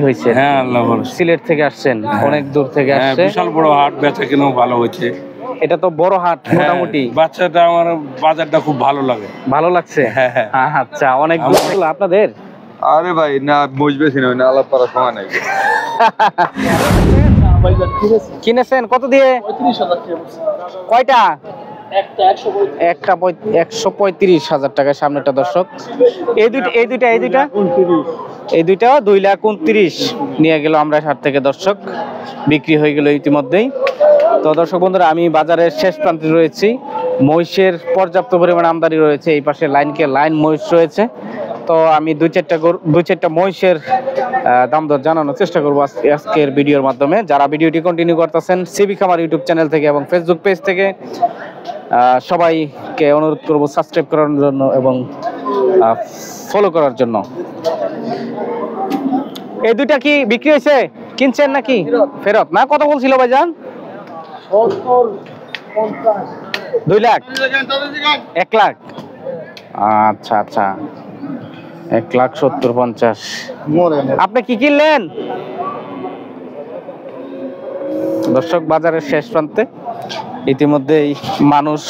হয়েছে? হ্যাঁ, আল্লাহ ভালো। সিলেট থেকে আসছেন, অনেক দূর থেকে আসছে। বিশাল বড় হাট, বেচা কিনাও ভালো হয়েছে। এটা তো বড় হাট মোটামুটি। বাচ্চাটা আমার বাজারটা খুব ভালো লাগে। ভালো লাগছে? হ্যাঁ হ্যাঁ। আচ্ছা, অনেক দূর থেকে আপনাদের? আরে ভাই না বুঝবেছি না, আলাপ করার সময় নাই। কিনেছেন কত দিয়ে? কয়টা? একটা 135,000 টাকা। সামনেটা দর্শক, এই দুইটা 2,29,000 নিয়ে গেল আমরা হাট থেকে। দর্শক বিক্রি হয়ে গেল ইতিমধ্যেই। তো দর্শক বন্ধুরা, আমি বাজারের শেষ প্রান্তে রয়েছি। মহিষের পর্যাপ্ত পরিমাণ আমদানি রয়েছে। এই পাশে লাইন মহিষ রয়েছে। তো আমি দুই চারটা মহিষের দাম দর জানানোর চেষ্টা করবো আজকের ভিডিওর মাধ্যমে। যারা ভিডিওটি কন্টিনিউ করতেছেন সিবি খামার ইউটিউব চ্যানেল থেকে এবং ফেসবুক পেজ থেকে, সবাইকে অনুরোধ করব সাবস্ক্রাইব করার জন্য এবং ফলো করার জন্য। এই দুইটা কি বিক্রি হয়েছে? কিনছেন নাকি ফেরত? না, কত বলছিল ভাইজান? 2 লাখ, 1 লাখ। আচ্ছা আচ্ছা, 1,70,50,000। আপনি কি কিনলেন? দর্শক, বাজারের শেষ প্রান্তে ইতিমধ্যেই মানুষ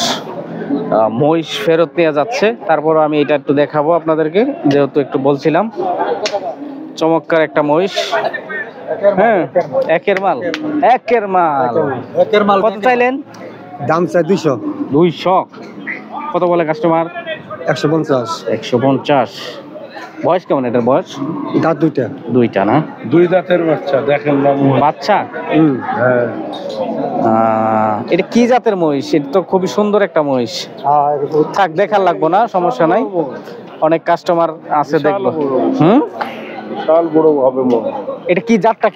মহিষ ফেরত নিয়ে যাচ্ছে। তারপর আমি এটা একটু দেখাবো আপনাদেরকে, যেহেতু একটু বলছিলাম। চমৎকার একটা মহিষ। হ্যাঁ, একের মাল। কত চাইলেন? দাম চাই 200। কত বলে কাস্টমার? 150। বয়স কেমন এটার? বয়স দাঁত দুইটা না? 2 দাঁতের বাচ্চা, দেখেন না বাচ্চা। হ্যাঁ। এটা কি জাতের মহিষ? এটা তো খুবই সুন্দর একটা মহিষ। থাক, দেখার লাগবো না, সমস্যা নাই। অনেক কাস্টমার আছে, দেখবো। বিশাল বড় হবে মনে। এটা কি জাতটা?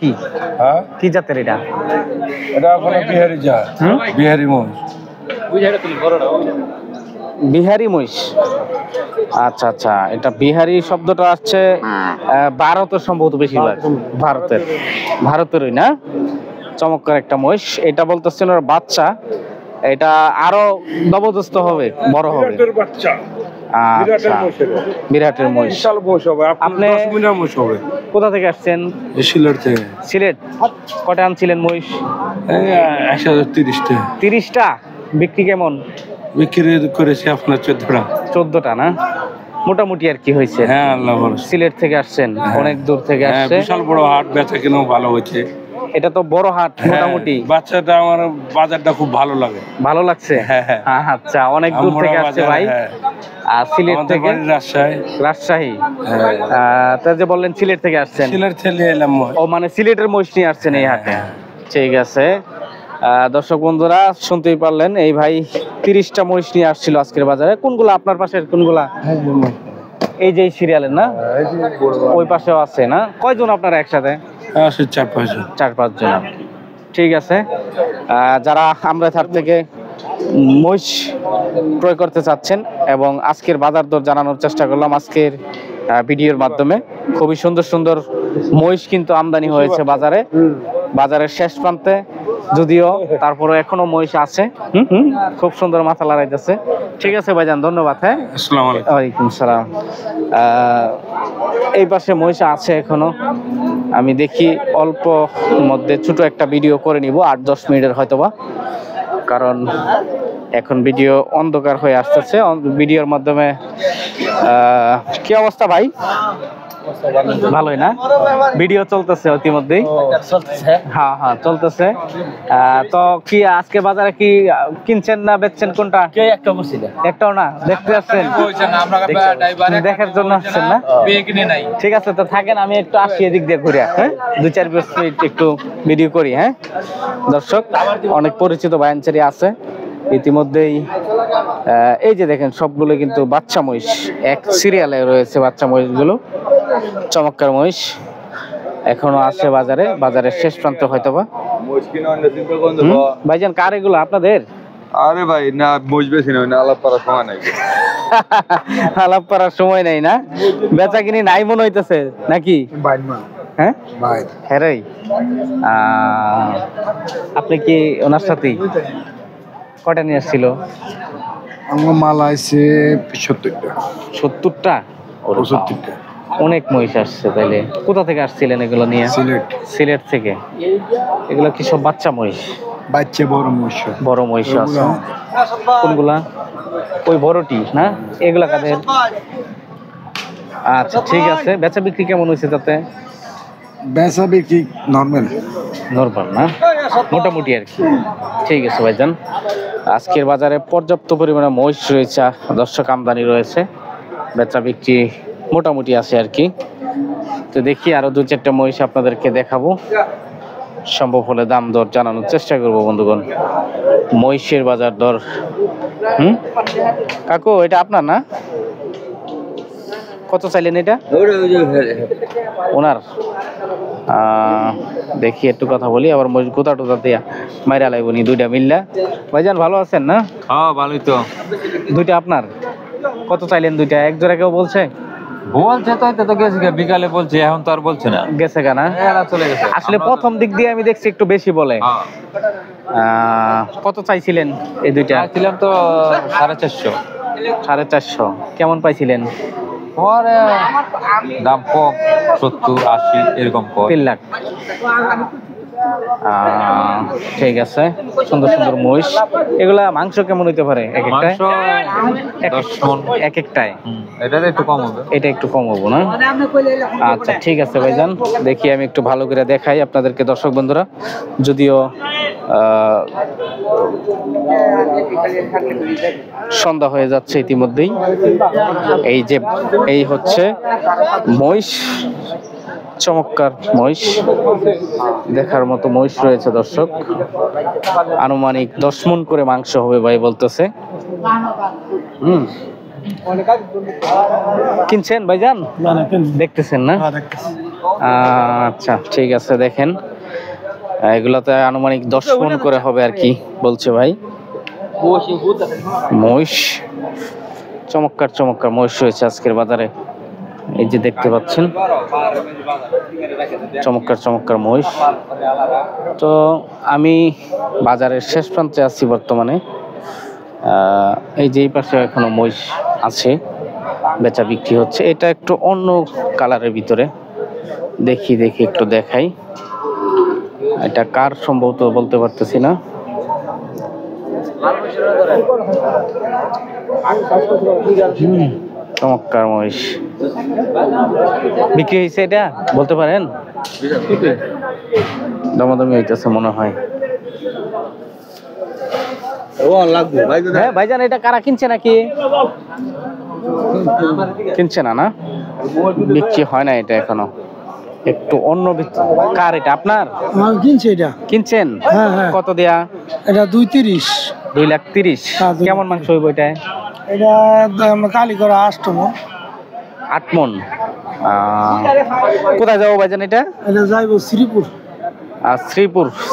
হ্যাঁ, কি জাতের এটা? এটা আপনার বিহারি জাত। বিহারি মহিষ। বিহারি মহিষ। আচ্ছা আচ্ছা, এটা বিহারি শব্দটা আসছে ভারতের সম্ভবত, বেশিরভাগ ভারতেরই না? চমৎকার একটা মহিষ। এটা বলতেছেন ওর বাচ্চা, এটা আরো জবরদস্ত হবে, বড় হবে। বাচ্চা আচ্ছা, বিরাটের মহিষ। বিশাল মহিষ হবে। আপনি 10 মিনিট মহিষ হবে। কোথা থেকে আসছেন? সিলেট থেকে। সিলেট। কটা আনছিলেন মহিষ? 1,030টা। 30টা। বিক্রি কেমন? বিক্রি করেছি আপনার 14টা। 14টা না? মোটামুটি আর কি হয়েছে? হ্যাঁ, আল্লাহ ভালো। সিলেট থেকে আসছেন, অনেক দূর থেকে আসছে। বিশাল বড় হাট, বেচা কিনাও ভালো হয়েছে। এটা তো বড় হাট মোটামুটি। বাচ্চাটা আমার বাজারটা খুব ভালো লাগে। ভালো লাগছে? হ্যাঁ। আচ্ছা, অনেক দূর থেকে আসছে ভাই। আর সিলেট থেকে? রাজশাহী। তা যে বললেন সিলেট থেকে আসছেন? সিলেট থেকে এলাম। ও মানে সিলেটের মহিষ নিয়ে আসছেন এই হাটে? ঠিক আছে। দর্শক বন্ধুরা, শুনতেই পারলেন, এই ভাই 30টা মহিষ নিয়ে আসছিল আজকের বাজারে। কোনগুলা আপনার পাশের? কোনগুলা? এই যে সিরিয়ালের না? ওই পাশেও আছে না? কয়জন আপনারা একসাথে? 4-5 জন। ঠিক আছে। যারা আমরা হাট থেকে মহিষ ক্রয় করতে চাচ্ছেন এবং আজকের বাজার দর জানানোর চেষ্টা করলাম আজকের ভিডিওর মাধ্যমে। খুবই সুন্দর সুন্দর মহিষ কিন্তু আমদানি হয়েছে বাজারের শেষ প্রান্তে, যদিও তারপরে এখনো মহিষ আছে। খুব সুন্দর মাথা লড়াইতেছে। ঠিক আছে ভাইজান, ধন্যবাদ। হ্যাঁ, আসসালামু আলাইকুম। ওয়ালাইকুম সালাম। এই পাশে মহিষ আছে এখনো। আমি দেখি অল্প মধ্যে ছোট একটা ভিডিও করে নিব, 8-10 মিনিটের হয়তোবা, কারণ এখন ভিডিও অন্ধকার হয়ে আসতেছে। ভিডিওর মাধ্যমে কি অবস্থা ভাই? ভালোই না? ভিডিও চলতেছে ইতিমধ্যেই? হ্যাঁ হ্যাঁ, চলতেছে। তো কি আজকে বাজারে কি কিনছেন না বেচছেন? কোনটা? একটাও না? দেখতে আসছেন? দেখার জন্য আসছেন না? ঠিক আছে, তো থাকেন, আমি একটু আসি এদিক দিয়ে ঘুরে। হ্যাঁ, 2-4 মিনিট একটু ভিডিও করি। হ্যাঁ দর্শক, অনেক পরিচিত বায়ানচারি আছে ইতিমধ্যেই। এই যে দেখেন, সবগুলো কিন্তু বাচ্চা মহিষ, এক সিরিয়ালে রয়েছে বাচ্চা মহিষগুলো। চমৎকার মহিষ এখনো আছে বাজারের শেষ প্রান্ত হয়তোবা। ভাইজান, কার এগুলো? আপনাদের? আরে ভাই না বুঝবেছি না, আলাপ করার সময় নাই। আলাপ করার সময় নেই না? বেচা কিনি নাই মনে হইতেছে নাকি? হ্যাঁ, আপনি কি ওনার সাথেই? কটা নিয়ে আসছিল? আমার মাল আছে 70টা। 70টা? 75টা। অনেক মহিষ আসছে তাইলে। কোথা থেকে আসছিলেন এগুলো নিয়ে? সিলেট। সিলেট থেকে। এগুলো কি সব বাচ্চা মহিষ? বাচ্চা বড় মহিষ। বড় মহিষ আছে। কোনগুলা? ওই বড়টি না? এগুলা কাদের? আচ্ছা ঠিক আছে। বেচা বিক্রি কেমন হয়েছে তাতে? বেচা বিক্রি নর্মাল। নরমাল না, মোটামুটি আর কি। ঠিক আছে ভাইজান, আজকের বাজারে পর্যাপ্ত পরিমাণে মহিষ রয়েছে, দর্শক আমদানি রয়েছে, বেচা বিক্রি মোটামুটি আছে আর কি। তো দেখি আরো 2-4টা মহিষ আপনাদেরকে দেখাবো, সম্ভব হলে দাম দর জানানোর চেষ্টা করবো বন্ধুগণ। মহিষের বাজার দর। কাকু এটা আপনার না? কত চাইলেন এটা ওনার? দেখি একটু কথা বলি, আবার গোতা টোতা দিয়া মাইরা লাগবনি দুইটা মিললা। ভাইজান ভালো আছেন না? হ্যাঁ ভালোই তো। দুইটা আপনার? কত চাইলেন দুইটা? এক জোড়া কেউ বলছে? বলছে তো গেছে বিকালে বলছে, এখন তো আর বলছে না। গেছে কেনা চলে গেছে। আসলে প্রথম দিক দিয়ে আমি দেখছি একটু বেশি বলে। কত চাইছিলেন এই দুইটা? ছিলাম তো 450। 450 কেমন পাইছিলেন? পরে দাম কম, 70-80 এরকম। 3 লাখ। ঠিক আছে, সুন্দর সুন্দর মহিষ। এগুলা মাংস কেমন হইতে পারে এক একটায়? এক একটায় এটা একটু কম হবে। এটা একটু কম হবো না? আচ্ছা ঠিক আছে ভাইজান, দেখি আমি একটু ভালো করে দেখাই আপনাদেরকে দর্শক বন্ধুরা। যদিও সন্ধ্যা হয়ে যাচ্ছে ইতিমধ্যেই। এই হচ্ছে মহিষ, চমৎকার মহিষ, দেখার মতো মহিষ রয়েছে দর্শক। আনুমানিক 10 মণ করে মাংস হবে ভাই বলতেছে। কিনছেন ভাইজান? দেখতেছেন না? আচ্ছা ঠিক আছে, দেখেন এগুলাতে আনুমানিক 10 মণ করে হবে আর কি বলছে ভাই। মহিষ, চমৎকার চমৎকার মহিষ রয়েছে আজকের বাজারে। এই যে দেখতে পাচ্ছেন চমৎকার চমৎকার মহিষ। তো আমি বাজারের শেষ প্রান্তে আছি বর্তমানে। এই যে এই পাশে এখনো মহিষ আছে, বেচা বিক্রি হচ্ছে। এটা একটু অন্য কালারের ভিতরে, দেখি একটু দেখাই। এটা কার সম্ভবত বলতে পারতেছি না। চমৎকার মহিষ বিক্রি হয়েছে, এটা বলতে পারেন? দামাদামি হইতেছে মনে হয়। হ্যাঁ ভাইজান, এটা কারা কিনছে নাকি? কিনছে না? বিক্রি হয় না এটা এখনো, একটু অন্য। কার এটা? আপনার? কিনছে এটা। কিনছেন? কত দেয়া? এটা 230। 2,30,000। কেমন মাংস হইব এটা? এটা কালি করা 8 মণ। 8 মণ। কোথায় যাবো ভাইজান এটা? এটা যাইব শ্রীপুর।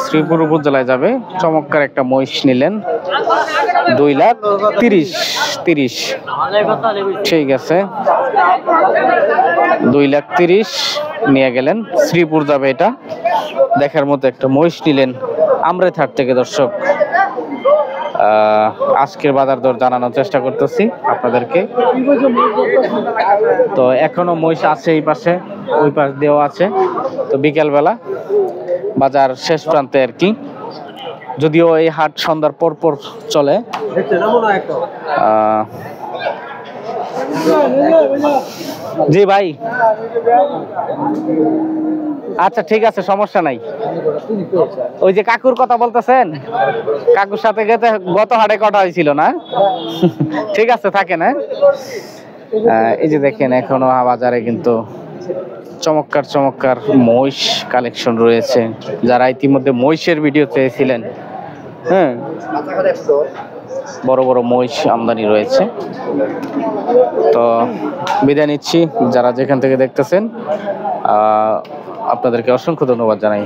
শ্রীপুর উপজেলায় যাবে। চমৎকার একটা মহিষ নিলেন, 2,30,000। ঠিক আছে, 2,30,000 নিয়ে গেলেন। শ্রীপুর যাবে এটা। দেখার মতো একটা মহিষ নিলেন আমরেথাট থেকে দর্শক। আজকের বাজার দর জানানোর চেষ্টা করতেছি আপনাদেরকে। তো এখনো মহিষ আছে এই পাশে, ওই পাশ দিয়েও আছে। তো বিকেল বেলা বাজার শেষ প্রান্তে আর কি। যদিও এই হাট সন্ধ্যার পর চলে। জি ভাই, আচ্ছা ঠিক আছে, সমস্যা নাই। ওই যে কাকুর কথা বলতেছেন, কাকুর সাথে গত হাটে কটা হয়েছিল না? ঠিক আছে, থাকেন। এই যে দেখেন এখনো বাজারে কিন্তু চমৎকার চমৎকার মহিষ কালেকশন রয়েছে। যারা ইতিমধ্যে মহিষের ভিডিও চেয়েছিলেন, বড় বড় মহিষ আমদানি রয়েছে। তো বিদায় নিচ্ছি, যারা যেখান থেকে দেখতেছেন আপনাদেরকে অসংখ্য ধন্যবাদ জানাই।